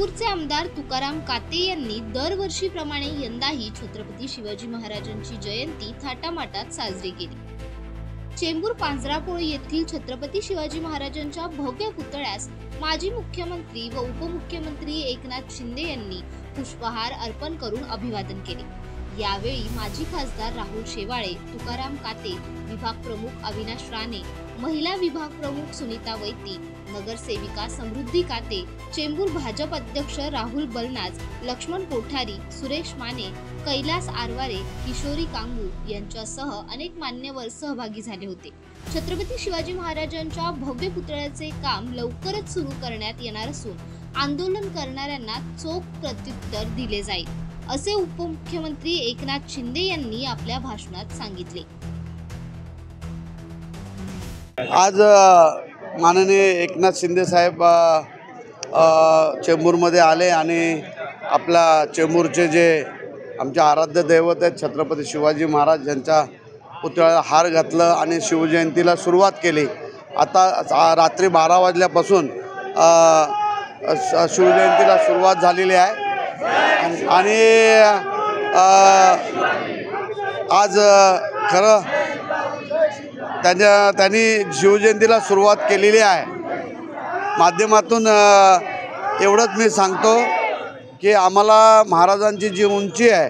चेंबूरचे आमदार तुकाराम काते यांनी दरवर्षीप्रमाणे यंदाही छत्रपती शिवाजी महाराजांची जयंती थाटामाटात साजरी केली। चेंबूर पांजरापोळ येथील छत्रपती शिवाजी महाराजांच्या भव्य पुतळ्यास माजी मुख्यमंत्री व उपमुख्यमंत्री एकनाथ शिंदे यांनी पुष्पहार अर्पण करून अभिवादन केले। यावेळी माजी खासदार राहुल शेवाळे, तुकाराम काते, विभाग प्रमुख अविनाश राणे, महिला विभाग प्रमुख सुनीता वैती, नगरसेविका समृद्धी काते, चेंबूर भाजप अध्यक्ष राहुल बलनाज, लक्ष्मण कोठारी, सुरेश माने, कैलास आरवारे, किशोरी कांगू यांच्यासह अनेक मान्यवर सहभागी झाले होते। छत्रपती शिवाजी महाराजांच्या भव्य पुतळ्याचे काम लवकरच सुरू करण्यात येणार असून आंदोलन करणाऱ्यांना चोख प्रत्युत्तर दिले जाईल, असे उपमुख्यमंत्री एकनाथ शिंदे यांनी आपल्या भाषणात सांगितले। आज माननीय एकनाथ शिंदे साहेब चेंबूरमध्ये आले आणि आपला चेंबूरचे जे आमचे आराध्य दैवत आहेत छत्रपती शिवाजी महाराज यांच्या पुतळ्याला हार घातलं आणि शिवजयंतीला सुरुवात केली। आता रात्री 12 वाजल्यापासून शिवजयंतीला सुरुवात झालेली आहे आणि आज खरं त्यांनी शिवजयंतीला सुरुवात केलेली आहे। माध्यमातून एवढंच मी सांगतो की आम्हाला महाराजांची जी उंची आहे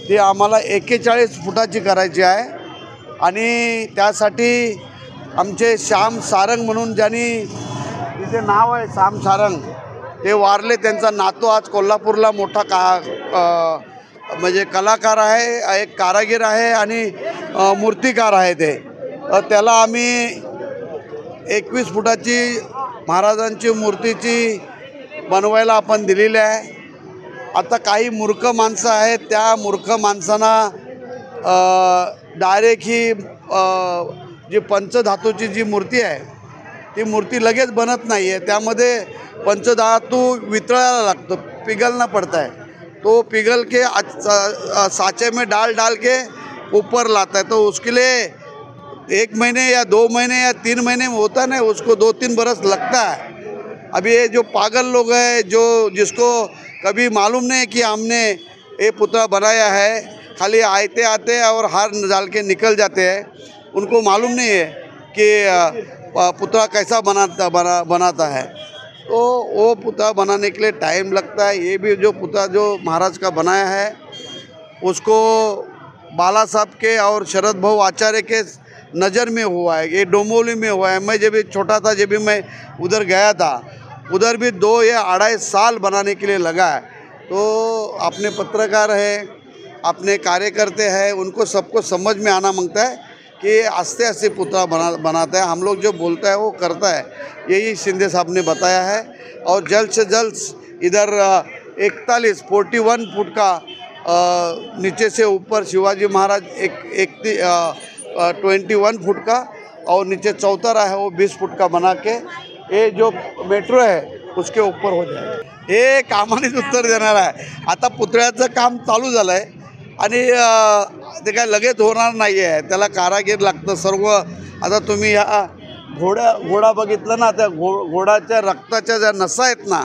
ती आम्हाला 41 फुटाची करायची आहे आणि त्यासाठी आमचे श्याम सारंग म्हणून ज्यांनी तिचे नाव आहे श्याम सारंग, ते वारले। त्यांचा नातू आज कोल्हापूरला मोठा म्हणजे कलाकार आहे, एक कारागीर आहे आणि मूर्तिकार आहे। त्याला आम्ही 21 फुटाची महाराजांची मूर्तीची बनवायला आपण दिलेली आहे। आता काही मूर्ख माणसं आहेत, त्या मूर्ख माणसांना डायरेक्ट ही जी पंचधातूची जी मूर्ती आहे ती मूर्ती लगेच बनत नाही आहे। त्यामध्ये पंचधातू वितळायला लागतो, पिघलना पड़ता है। तो पिघल के साँचे में डाल के ऊपर लाता है, तो उसके लिए 1 महीने या 2 महीने या 3 महीने में होता नहीं, उसको 2-3 बरस लगता है। अभी ये जो पागल लोग हैं, जो जिसको कभी मालूम नहीं कि हमने ये पुतला बनाया है, खाली आते आते और हार डाल के निकल जाते हैं, उनको मालूम नहीं है कि पुतला कैसा बनाता है। तो वो पुतला बनाने के लिए टाइम लगता है। ये भी जो पुतला जो महाराज का बनाया है उसको बाला साहब के और शरद भाऊ आचार्य के नज़र में हुआ है, ये डोंबिवली में हुआ है। मैं जब भी छोटा था, जब भी मैं उधर गया था, उधर भी 2 या 2.5 साल बनाने के लिए लगा है। तो अपने पत्रकार हैं, अपने कार्यकर्ते हैं, उनको सबको समझ में आना मांगता है कि आस्ते आस्ते पुतला बनाता है। हम लोग जो बोलता है वो करता है, यही शिंदे साहब ने बताया है। और जल्द से जल्द इधर 41 फुट का नीचे से ऊपर शिवाजी महाराज 21 फुट का और नीचे चौतरा है वो 20 फुट का बना के ये जो मेट्रो है उसके ऊपर हो जाए। हे कामानेच उत्तर देणार आहे। आता पुतळ्याचं काम चालू झालं आहे आणि ते काय लगेच होणार नाही आहे, त्याला कारागीर लागतं सर्व। आता तुम्ही ह्या घोडा बघितलं ना, त्या घोडाच्या रक्ताच्या ज्या नसा आहेत ना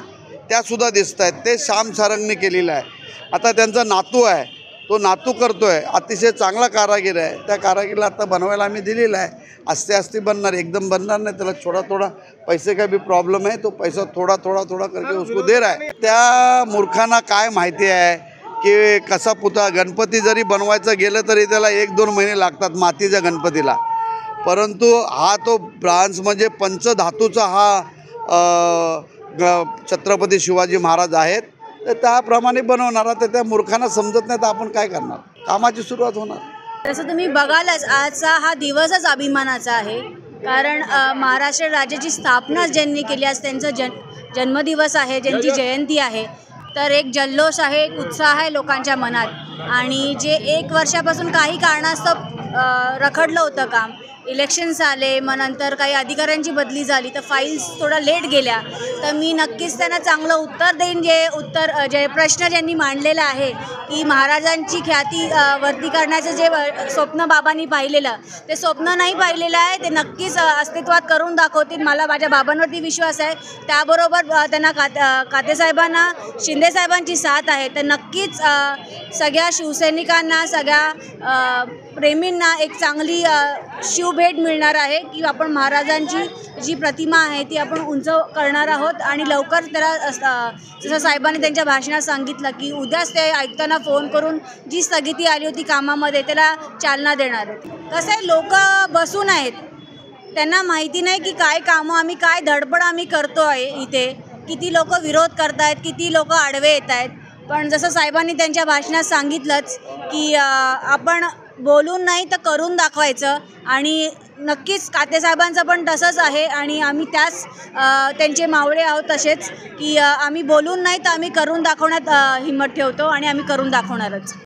त्यासुद्धा दिसत आहेत, ते श्याम सारंगने केलेलं आहे। आता त्यांचा नातू आहे, तो नातू करतो आहे, अतिशय चांगला कारागीर आहे। त्या कारागीरला आता बनवायला आम्ही दिलेला आहे। आस्ते आस्ते बनणार, एकदम बनणार नाही, त्याला थोड़ा पैसे का भी प्रॉब्लम है, तो पैसा थोड़ा करके उसको दे रहा है। त्या मूर्खांना काय माहिती आहे की कसा पुतळा, गणपती जरी बनवायचं गेलं तरी त्याला 1-2 महिने लागतात मातीच्या गणपतीला, परंतु हा तो ब्रांच म्हणजे पंचधातूचा हा छत्रपती शिवाजी महाराज आहेत, तर त्याप्रमाणे बनवणारा। तर त्या मूर्खांना समजत नाही तर आपण काय करणार, कामाची सुरुवात होणार। तसं तुम्ही बघालच आजचा हा दिवसच अभिमानाचा आहे, कारण महाराष्ट्र राज्याची स्थापना ज्यांनी केली, आज त्यांचा जन्मदिवस आहे, ज्यांची जयंती आहे। तर एक जल्लोष आहे, एक उत्साह आहे लोकांच्या मनात। आणि जे 1 वर्षापासून काही कारणास्तव रखडलं होतं काम, इलेक्शन्स आले, मग नंतर काही अधिकाऱ्यांची बदली झाली, तर फाईल्स थोडा लेट गेल्या. तर मी नक्कीच त्यांना चांगलं उत्तर देईन. जे प्रश्न ज्यांनी मांडलेला आहे की महाराजांची ख्याती वरती करण्याचं जे स्वप्न बाबांनी पाहिलेलं, ते स्वप्न नाही पाहिलेलं आहे, ते नक्कीच अस्तित्वात करून दाखवतील. मला माझ्या बाबांवरती विश्वास आहे. त्याबरोबर त्यांना कातेसाहेबांना, शिंदेसाहेबांची साथ आहे. तर नक्कीच सगळ्या शिवसैनिकांना, सगळ्या प्रेमींना एक चांगली शिवभेट मिळणार आहे की आपण महाराजांची जी प्रतिमा आहे ती आपण उंच करणार आहोत. आणि लवकर त्याला जसं साहेबांनी त्यांच्या भाषणात सांगितलं की उद्याच ते आयुक्तांना फोन करून जी स्थगिती आली होती कामामध्ये त्याला चालना देणार आहेत. कसं आहे, लोक बसून आहेत, त्यांना माहिती नाही की काय कामं आम्ही, काय धडपड आम्ही करतो आहे इथे. किती लोक विरोध करत आहेत, किती लोक आडवे येत आहेत. पण जसं साहेबांनी त्यांच्या भाषणात सांगितलंच की आपण बोलून नाही तर करून दाखवायचं. आणि नक्कीच कातेसाहेबांचं पण तसंच आहे आणि आम्ही त्यांचे मावळे आहोत तसेच की आम्ही बोलून नाही तर आम्ही करून दाखवण्यात हिंमत ठेवतो आणि आम्ही करून दाखवणारच.